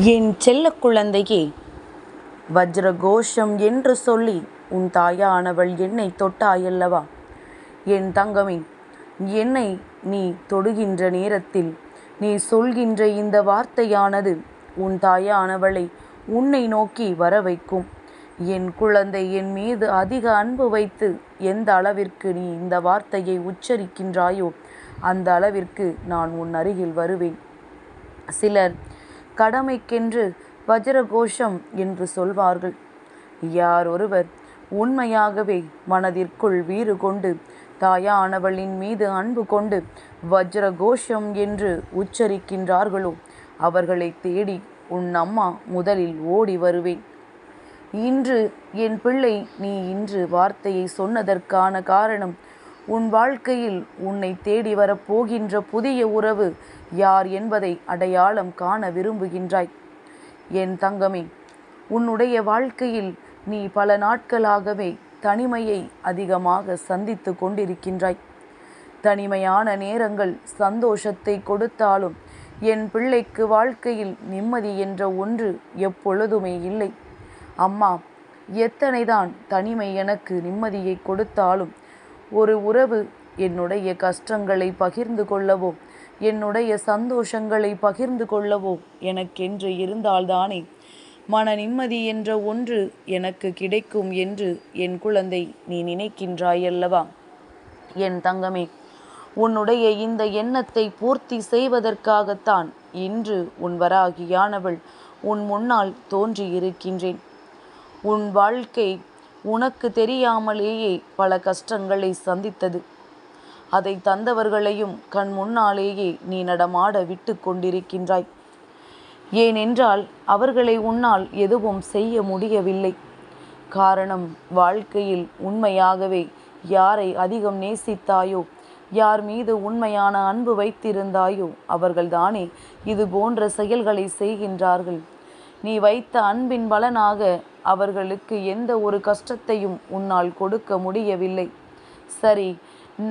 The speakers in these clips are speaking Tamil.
என் செல்ல குழந்தையே, வஜ்ரகோஷம் என்று சொல்லி உன் தாயானவள் என்னை தொட்டாயல்லவா? என் தங்கமே, என்னை நீ தொடுகின்ற நேரத்தில் நீ சொல்கின்ற இந்த வார்த்தையானது உன் தாயானவளை உன்னை நோக்கி வர வைக்கும். என் குழந்தை, என் மீது அதிக அன்பு வைத்து எந்த அளவிற்கு நீ இந்த வார்த்தையை உச்சரிக்கின்றாயோ அந்த அளவிற்கு நான் உன் அருகில் வருவேன். சிலர் கடமைக்கென்று வஜ்ரகோஷம் என்று சொல்வார்கள். யார் ஒருவர் உண்மையாகவே மனதிற்குள் வீறு கொண்டு தாயானவளின் மீது அன்பு கொண்டு வஜ்ரகோஷம் என்று உச்சரிக்கின்றார்களோ அவர்களை தேடி உன் அம்மா முதலில் ஓடி வருவேன். இன்று என் பிள்ளை, நீ இன்று வார்த்தையை சொன்னதற்கான காரணம், உன் வாழ்க்கையில் உன்னை தேடி வரப்போகின்ற புதிய உறவு யார் என்பதை அடையாளம் காண விரும்புகின்றாய். என் தங்கமே, உன்னுடைய வாழ்க்கையில் நீ பல நாட்களாகவே தனிமையை அதிகமாக சந்தித்து கொண்டிருக்கின்றாய். தனிமையான நேரங்கள் சந்தோஷத்தை கொடுத்தாலும் என் பிள்ளைக்கு வாழ்க்கையில் நிம்மதி என்ற ஒன்று எப்பொழுதுமே இல்லை. அம்மா எத்தனைதான் தனிமை எனக்கு நிம்மதியை கொடுத்தாலும் ஒரு உறவு என்னுடைய கஷ்டங்களை பகிர்ந்து கொள்ளவோ என்னுடைய சந்தோஷங்களை பகிர்ந்து கொள்ளவோ எனக்கென்று இருந்தால்தானே மன நிம்மதி என்ற ஒன்று எனக்கு கிடைக்கும் என்று என் குழந்தை நீ நினைக்கின்றாயல்லவா? என் தங்கமே, உன்னுடைய இந்த எண்ணத்தை பூர்த்தி செய்வதற்காகத்தான் இன்று உன் வராகியானவள் உன் முன்னால் தோன்றியிருக்கின்றேன். உன் வாழ்க்கை உனக்கு தெரியாமலேயே பல கஷ்டங்களை சந்தித்தது. அதை தந்தவர்களையும் கண் முன்னாலேயே நீ நடமாட விட்டு கொண்டிருக்கின்றாய். ஏனென்றால் அவர்களை உன்னால் எதுவும் செய்ய முடியவில்லை. காரணம், வாழ்க்கையில் உண்மையாகவே யாரை அதிகம் நேசித்தாயோ, யார் மீது உண்மையான அன்பு வைத்திருந்தாயோ அவர்கள்தானே இது போன்ற செயல்களை செய்கின்றார்கள். நீ வைத்த அன்பின் பலனாக அவர்களுக்கு எந்த ஒரு கஷ்டத்தையும் உன்னால் கொடுக்க முடியவில்லை. சரி,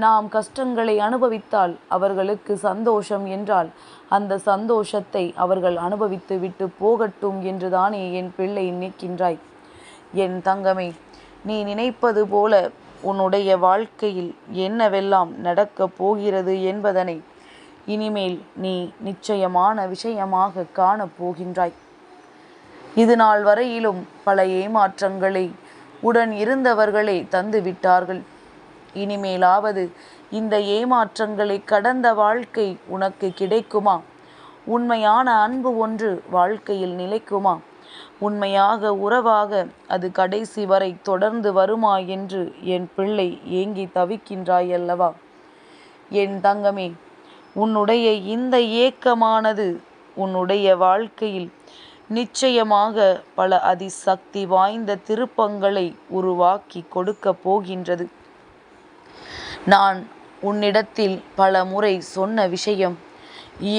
நாம் கஷ்டங்களை அனுபவித்தால் அவர்களுக்கு சந்தோஷம் என்றால் அந்த சந்தோஷத்தை அவர்கள் அனுபவித்து விட்டு போகட்டும் என்றுதானே என் பிள்ளை நினைக்கின்றாய். என் தங்கமே, நீ நினைப்பது போல உன்னுடைய வாழ்க்கையில் என்னவெல்லாம் நடக்கப் போகிறது என்பதனை இனிமேல் நீ நிச்சயமான விஷயமாக காணப்போகின்றாய். இது நாள் வரையிலும் பல ஏமாற்றங்களை உடன் இருந்தவர்களே தந்து விட்டார்கள். இனிமேலாவது இந்த ஏமாற்றங்களை கடந்த வாழ்க்கை உனக்கு கிடைக்குமா? உண்மையான அன்பு ஒன்று வாழ்க்கையில் நிலைக்குமா? உண்மையாக உறவாக அது கடைசி வரை தொடர்ந்து வருமா என்று என் பிள்ளை ஏங்கி தவிக்கின்றாயல்லவா? என் தங்கமே, உன்னுடைய இந்த ஏக்கமானது உன்னுடைய வாழ்க்கையில் நிச்சயமாக பல அதிசக்தி வாய்ந்த திருப்பங்களை உருவாக்கி கொடுக்க போகின்றது. நான் உன்னிடத்தில் பல முறை சொன்ன விஷயம்,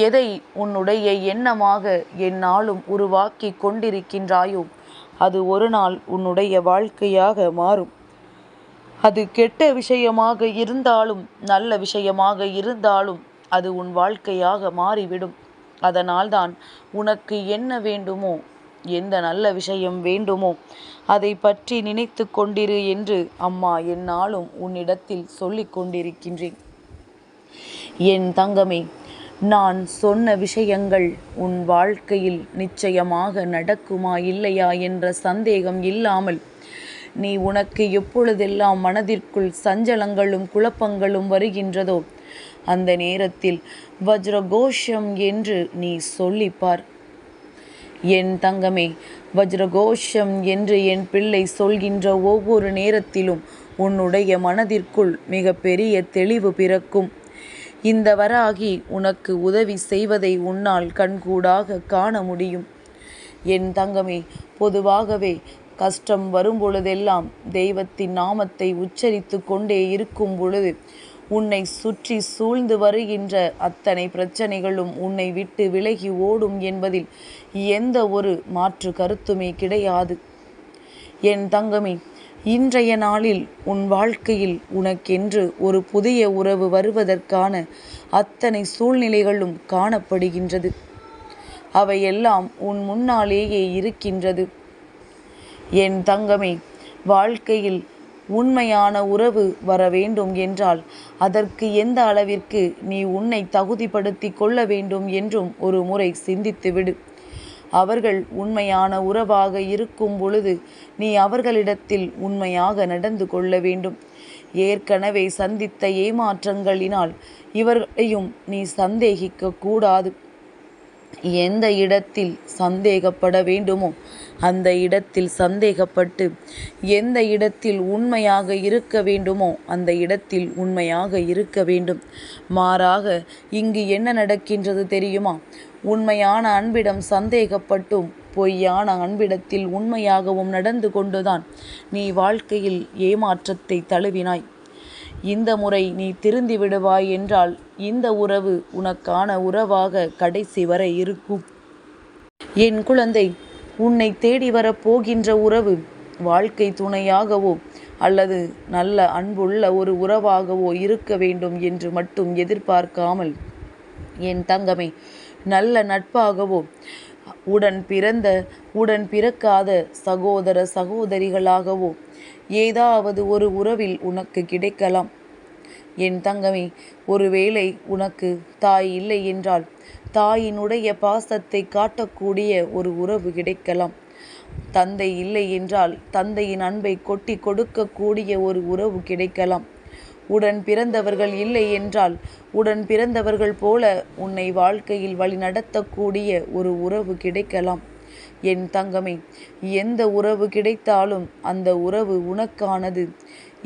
எதை உன்னுடைய எண்ணமாக எந்நாளும் உருவாக்கி கொண்டிருக்கின்றாயோ அது ஒரு நாள் உன்னுடைய வாழ்க்கையாக மாறும். அது கெட்ட விஷயமாக இருந்தாலும் நல்ல விஷயமாக இருந்தாலும் அது உன் வாழ்க்கையாக மாறிவிடும். அதனால்தான் உனக்கு என்ன வேண்டுமோ, எந்த நல்ல விஷயம் வேண்டுமோ அதை பற்றி நினைத்து கொண்டிரு என்று அம்மா எந்நாளும் உன்னிடத்தில் சொல்லிக் கொண்டிருக்கின்றேன். என் தங்கமே, நான் சொன்ன விஷயங்கள் உன் வாழ்க்கையில் நிச்சயமாக நடக்குமா இல்லையா என்ற சந்தேகம் இல்லாமல் நீ உனக்கு எப்பொழுதெல்லாம் மனதிற்குள் சஞ்சலங்களும் குழப்பங்களும் வருகின்றதோ அந்த நேரத்தில் வஜ்ரகோஷம் என்று நீ சொல்லிப்பார். என் தங்கமே, வஜ்ரகோஷம் என்று என் பிள்ளை சொல்கின்ற ஒவ்வொரு நேரத்திலும் உன்னுடைய மனதிற்குள் மிக பெரிய தெளிவு பிறக்கும். இந்த வராகி உனக்கு உதவி செய்வதை உன்னால் கண்கூடாக காண முடியும். என் தங்கமே, பொதுவாகவே கஷ்டம் வரும் பொழுதெல்லாம் தெய்வத்தின் நாமத்தை உச்சரித்து கொண்டே இருக்கும் பொழுது உன்னை சுற்றி சூழ்ந்து வருகின்ற அத்தனை பிரச்சனைகளும் உன்னை விட்டு விலகி ஓடும் என்பதில் எந்த ஒரு மாற்று கருத்துமே கிடையாது. என் தங்கமே, இன்றைய நாளில் உன் வாழ்க்கையில் உனக்கென்று ஒரு புதிய உறவு வருவதற்கான அத்தனை சூழ்நிலைகளும் காணப்படுகின்றது. அவையெல்லாம் உன் முன்னாலேயே இருக்கின்றது. என் தங்கமே, வாழ்க்கையில் உண்மையான உறவு வர வேண்டும் என்றால் அதற்கு எந்த அளவிற்கு நீ உன்னை தகுதிப்படுத்தி கொள்ள வேண்டும் என்றும் ஒரு முறை சிந்தித்துவிடு. அவர்கள் உண்மையான உறவாக இருக்கும் பொழுது நீ அவர்களிடத்தில் உண்மையாக நடந்து கொள்ள வேண்டும். ஏற்கனவே சந்தித்த ஏமாற்றங்களினால் இவர்களையும் நீ சந்தேகிக்க கூடாது. எந்த இடத்தில் சந்தேகப்பட வேண்டுமோ அந்த இடத்தில் சந்தேகப்பட்டு, எந்த இடத்தில் உண்மையாக இருக்க வேண்டுமோ அந்த இடத்தில் உண்மையாக இருக்க வேண்டும். மாறாக இங்கு என்ன நடக்கின்றது தெரியுமா? உண்மையான அன்பிடம் சந்தேகப்பட்டும் பொய்யான அன்பிடத்தில் உண்மையாகவும் நடந்து கொண்டுதான் நீ வாழ்க்கையில் ஏமாற்றத்தை தழுவினாய். இந்த முறை நீ திருந்தி விடுவாய் என்றால் இந்த உறவு உனக்கான உறவாக கடைசி வரை இருக்கும். என் குழந்தை, உன்னை தேடி வரப்போகின்ற உறவு வாழ்க்கை துணையாகவோ அல்லது நல்ல அன்புள்ள ஒரு உறவாகவோ இருக்க வேண்டும் என்று மட்டும் எதிர்பார்க்காமல், என் தங்கமே, நல்ல நட்பாகவோ உடன் பிறக்காத சகோதர சகோதரிகளாகவோ ஏதாவது ஒரு உறவில் உனக்கு கிடைக்கலாம். என் தங்கமே, ஒருவேளை உனக்கு தாய் இல்லை என்றால் தாயினுடைய பாசத்தை காட்டக்கூடிய ஒரு உறவு கிடைக்கலாம். தந்தை இல்லை என்றால் தந்தையின் அன்பை கொட்டி கொடுக்கக்கூடிய ஒரு உறவு கிடைக்கலாம். உடன் பிறந்தவர்கள் இல்லை என்றால் உடன் பிறந்தவர்கள் போல உன்னை வாழ்க்கையில் வழி நடத்தக்கூடிய ஒரு உறவு கிடைக்கலாம். என் தங்கமே, எந்த உறவு கிடைத்தாலும் அந்த உறவு உனக்கானது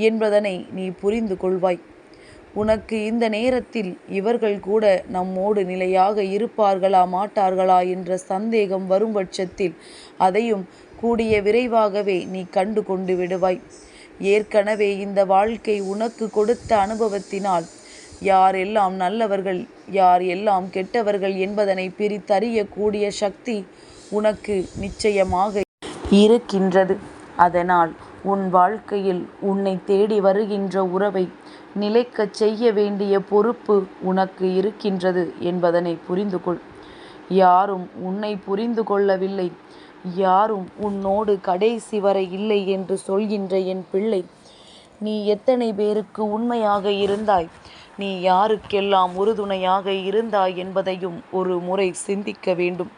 என்பதனை நீ புரிந்து கொள்வாய். உனக்கு இந்த நேரத்தில் இவர்கள் கூட நம்மோடு நிலையாக இருப்பார்களா மாட்டார்களா என்ற சந்தேகம் வரும் பட்சத்தில் அதையும் கூடிய விரைவாகவே நீ கண்டு கொண்டு விடுவாய். ஏற்கனவே இந்த வாழ்க்கை உனக்கு கொடுத்த அனுபவத்தினால் யாரெல்லாம் நல்லவர்கள் யார் எல்லாம் கெட்டவர்கள் என்பதனை பிரித்தறியக்கூடிய சக்தி உனக்கு நிச்சயமாக இருக்கின்றது. அதனால் உன் வாழ்க்கையில் உன்னை தேடி வருகின்ற உறவை நிலைக்கச் செய்ய வேண்டிய பொறுப்பு உனக்கு இருக்கின்றது என்பதனை புரிந்து கொள். யாரும் உன்னை புரிந்து கொள்ளவில்லை, யாரும் உன்னோடு கடைசி வரை இல்லை என்று சொல்கின்ற என் பிள்ளை, நீ எத்தனை பேருக்கு உண்மையாக இருந்தாய், நீ யாருக்கெல்லாம் உறுதுணையாக இருந்தாய் என்பதையும் ஒரு முறை சிந்திக்க வேண்டும்.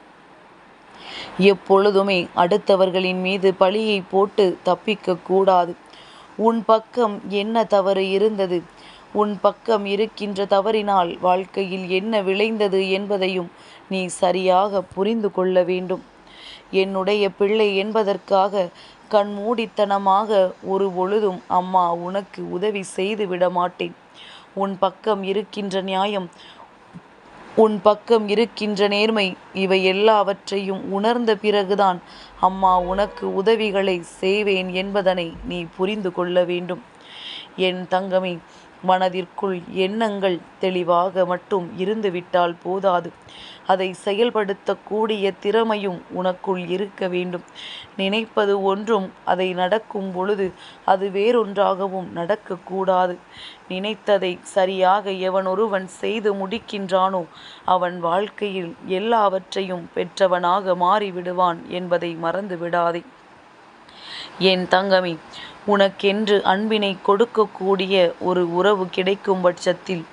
எப்பொழுதுமே அடுத்தவர்களின் மீது பழியை போட்டு தப்பிக்க கூடாது. உன் பக்கம் என்ன தவறு இருந்தது, உன் பக்கம் இருக்கின்ற தவறினால் வாழ்க்கையில் என்ன விளைந்தது என்பதையும் நீ சரியாக புரிந்து கொள்ள வேண்டும். என்னுடைய பிள்ளை என்பதற்காக கண்மூடித்தனமாக ஒரு பொழுதும் அம்மா உனக்கு உதவி செய்து விட மாட்டேன். உன் பக்கம் இருக்கின்ற நியாயம், உன் பக்கம் இருக்கின்ற நேர்மை, இவை எல்லாவற்றையும் உணர்ந்த பிறகுதான் அம்மா உனக்கு உதவிகளை செய்வேன் என்பதனை நீ புரிந்து கொள்ள வேண்டும். என் தங்கமே, மனதிற்குள் எண்ணங்கள் தெளிவாக மட்டும் இருந்துவிட்டால் போதாது, அதை செயல்படுத்தக்கூடிய திறமையும் உனக்குள் இருக்க வேண்டும். நினைப்பது ஒன்றும் அதை நடக்கும் பொழுது அது வேறொன்றாகவும் நடக்கக்கூடாது. நினைத்ததை சரியாக எவனொருவன் செய்து முடிக்கின்றானோ அவன் வாழ்க்கையில் எல்லாவற்றையும் பெற்றவனாக மாறிவிடுவான் என்பதை மறந்து விடாதே. என் தங்கமே, உனக்கென்று அன்பினை கொடுக்கக்கூடிய ஒரு உறவு கிடைக்கும் பட்சத்தில்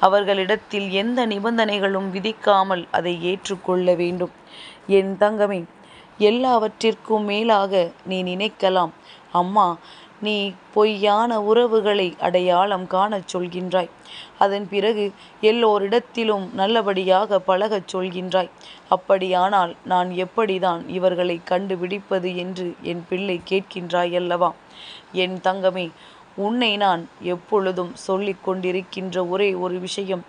அவர்களிடத்தில் எந்த நிபந்தனைகளும் விதிக்காமல் அதை ஏற்றுக்கொள்ள வேண்டும். என் தங்கமே, எல்லாவற்றிற்கும் மேலாக நீ நினைக்கலாம், அம்மா நீ பொய்யான உறவுகளை அடையாளம் காணச் சொல்கின்றாய், அதன் பிறகு எல்லோரிடத்திலும் நல்லபடியாக பழகச் சொல்கின்றாய். அப்படியானால் நான் எப்படிதான் இவர்களை கண்டுபிடிப்பது என்று என் பிள்ளை கேட்கின்றாய் அல்லவா? என் தங்கமே, உன்னை நான் எப்பொழுதும் சொல்லிக் கொண்டிருக்கின்ற ஒரே ஒரு விஷயம்,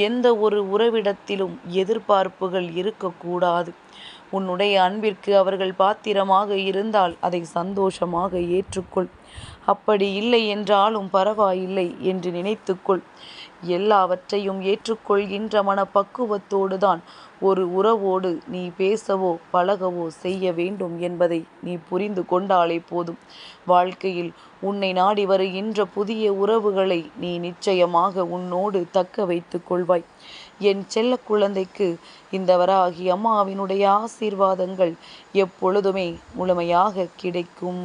எந்த ஒரு உறவிடத்திலும் எதிர்பார்ப்புகள் இருக்கக்கூடாது. உன்னுடைய அன்பிற்கு அவர்கள் பாத்திரமாக இருந்தால் அதை சந்தோஷமாக ஏற்றுக்கொள். அப்படி இல்லை என்றாலும் பரவாயில்லை என்று நினைத்துக்கொள். எல்லாவற்றையும் ஏற்றுக்கொள்கின்ற மனப்பக்குவத்தோடு தான் ஒரு உறவோடு நீ பேசவோ பழகவோ செய்ய வேண்டும் என்பதை நீ புரிந்து கொண்டாலே போதும். வாழ்க்கையில் உன்னை நாடி வருகின்ற புதிய உறவுகளை நீ நிச்சயமாக உன்னோடு தக்க வைத்து கொள்வாய். என் செல்ல குழந்தைக்கு இந்த வராகி அம்மாவினுடைய ஆசீர்வாதங்கள் எப்பொழுதுமே முழுமையாக கிடைக்கும்.